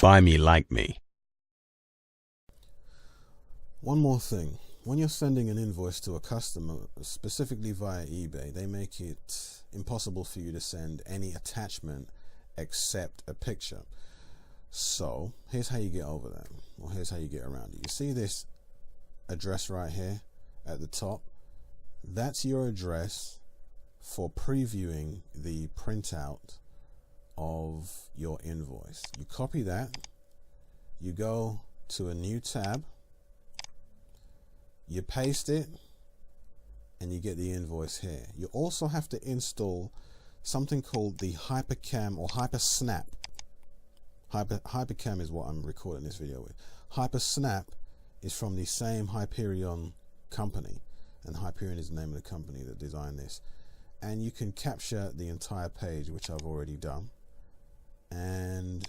Buy me, like me. One more thing. When you're sending an invoice to a customer, specifically via eBay, they make it impossible for you to send any attachment except a picture. So here's how you get over that, or here's how you get around it. You see this address right here at the top? That's your address for previewing the printout of your invoice. You copy that, you go to a new tab, you paste it, and you get the invoice here. You also have to install something called the HyperCam or HyperSnap. HyperCam is what I'm recording this video with. HyperSnap is from the same Hyperion company, and Hyperion is the name of the company that designed this. And you can capture the entire page, which I've already done, and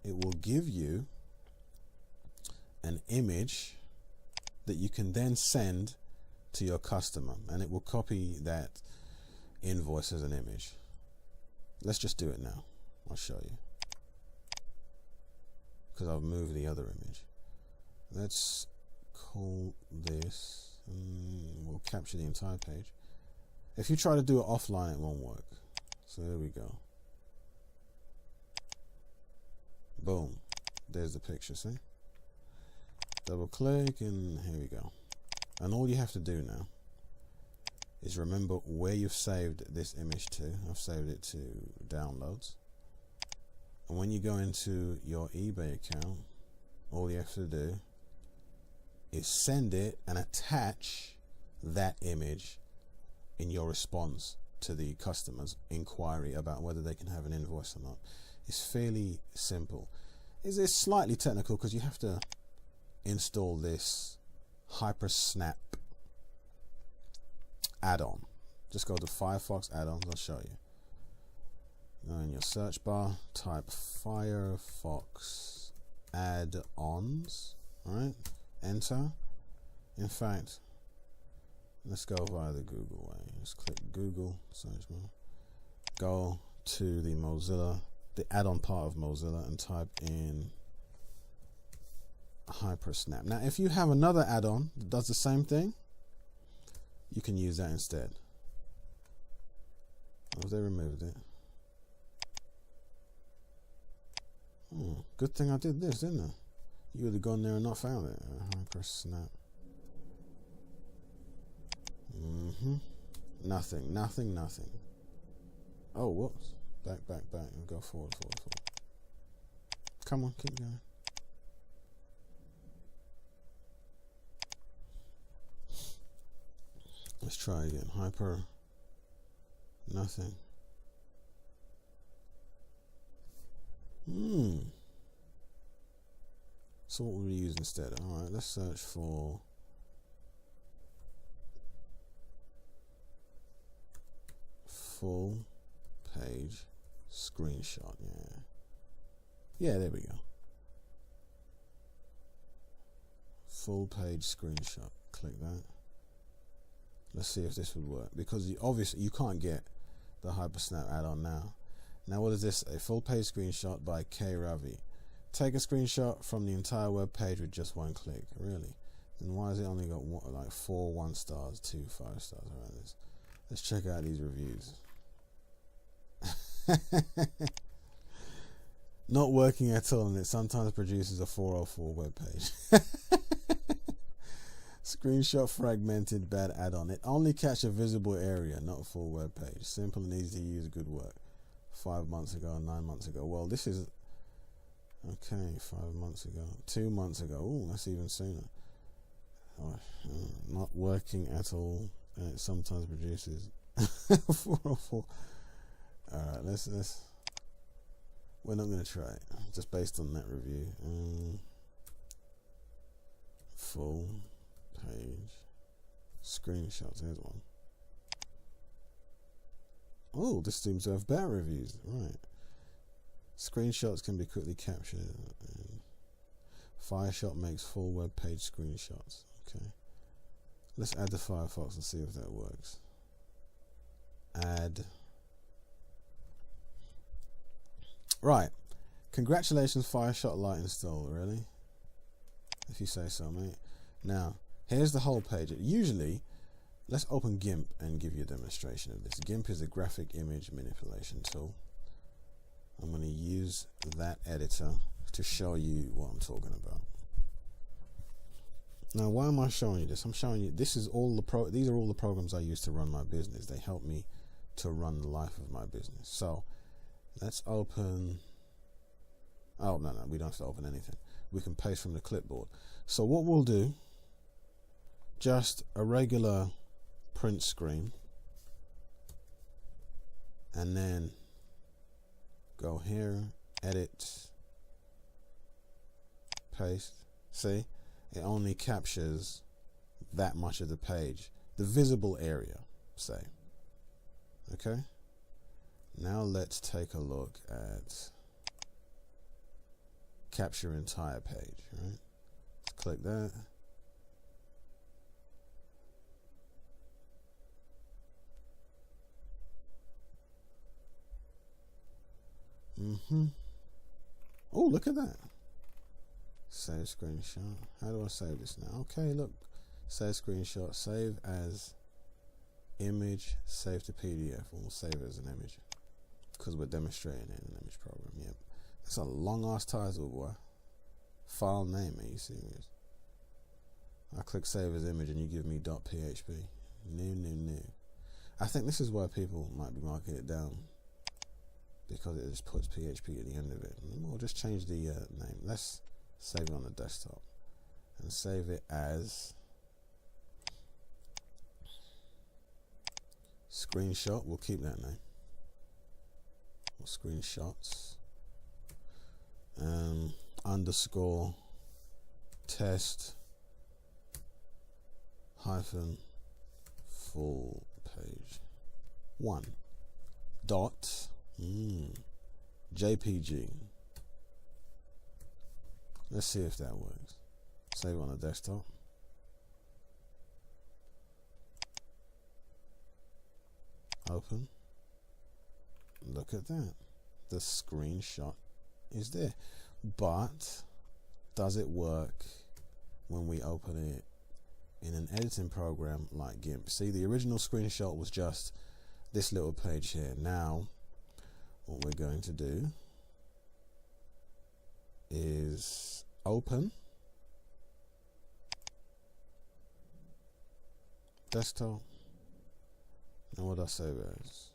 it will give you an image that you can then send to your customer, and it will copy that invoice as an image. Let's just do it now. I'll show you, because I've moved the other image. Let's call this, we'll capture the entire page. If you try to do it offline, it won't work. So there we go. Boom, there's the picture, see? Double click, and here we go. And all you have to do now is remember where you've saved this image to. I've saved it to downloads. And when you go into your eBay account, all you have to do is send it and attach that image in your response to the customer's inquiry about whether they can have an invoice or not. It's fairly simple. It's slightly technical because you have to install this HyperSnap add-on. Just go to Firefox add-ons, I'll show you. Now in your search bar, type Firefox add-ons, alright, enter. In fact, let's go via the Google way. Just click Google, search bar, go to the Mozilla, the add-on part of Mozilla, and type in HyperSnap. Now if you have another add-on that does the same thing, you can use that instead. Oh, they removed it. Oh, good thing I did this, didn't I? You would have gone there and not found it. HyperSnap. Nothing. Oh, whoops. Back. And go forward. Come on, keep going. Let's try again. Nothing. So what will we use instead? Alright, let's search for full page screenshot. Yeah, there we go. Full page screenshot. Click that. Let's see if this would work, because obviously you can't get the HyperSnap add-on now. Now what is this? A full page screenshot by K. Ravi. Take a screenshot from the entire web page with just one click. Really? Then why has it only got like 4 1 stars, 2 5 stars around this? Let's check out these reviews. Not working at all, and it sometimes produces a 404 web page. Screenshot fragmented, bad add-on. It only catch a visible area, not a full web page. Simple and easy to use, good work. 5 months ago, 9 months ago. Well, this is okay. 5 months ago, 2 months ago. Ooh, that's even sooner. Oh, not working at all, and it sometimes produces 404. All right, let's. We're not going to try it, just based on that review. Full page screenshots. Here's one. Oh, this seems to have better reviews. Right. Screenshots can be quickly captured. Fireshot makes full web page screenshots. Okay. Let's add the Firefox and see if that works. Add. Right. Congratulations, Fireshot Lite installed. Really? If you say so, mate. Now, here's the whole page. Usually, let's open GIMP and give you a demonstration of this. GIMP is a graphic image manipulation tool. I'm going to use that editor to show you what I'm talking about. Now, why am I showing you this? I'm showing you these are all the programs I use to run my business. They help me to run the life of my business. So let's open. Oh, no, we don't have to open anything. We can paste from the clipboard. So what we'll do, just a regular print screen, and then go here, edit, paste. See, it only captures that much of the page, the visible area, say. Okay, now let's take a look at capture entire page, right? Click that. Oh, look at that. Save screenshot. How do I save this now? Okay, look. Save screenshot. Save as image. Save to PDF. We'll save it as an image because we're demonstrating it in an image program. Yep. That's a long ass title, boy. File name. Are you serious? I click save as image and you give me .php. No. I think this is why people might be marking it down, because it just puts PHP at the end of it. We'll just change the name. Let's save it on the desktop and save it as screenshot. We'll keep that name. Or screenshots. Underscore test hyphen full page 1 dot JPG. Let's see if that works. Save it on the desktop. Open. Look at that. The screenshot is there. But does it work when we open it in an editing program like GIMP? See, the original screenshot was just this little page here. Now, what we're going to do is open desktop, and what I save as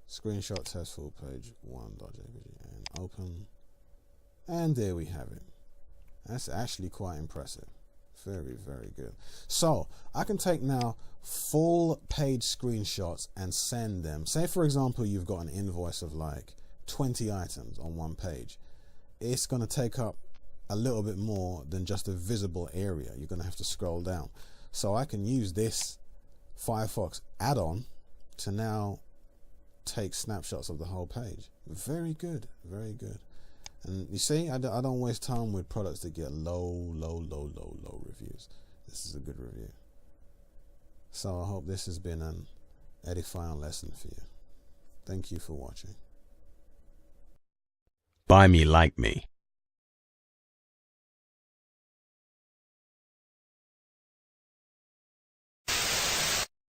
screenshot test full page 1.jpg and open, and there we have it. That's actually quite impressive. Very good. So I can take now full page screenshots and send them. Say for example you've got an invoice of like 20 items on one page. It's going to take up a little bit more than just a visible area. You're going to have to scroll down. So I can use this Firefox add-on to now take snapshots of the whole page. Very good. And you see, I don't waste time with products that get low reviews. This is a good review. So I hope this has been an edifying lesson for you. Thank you for watching. Buy me, like me.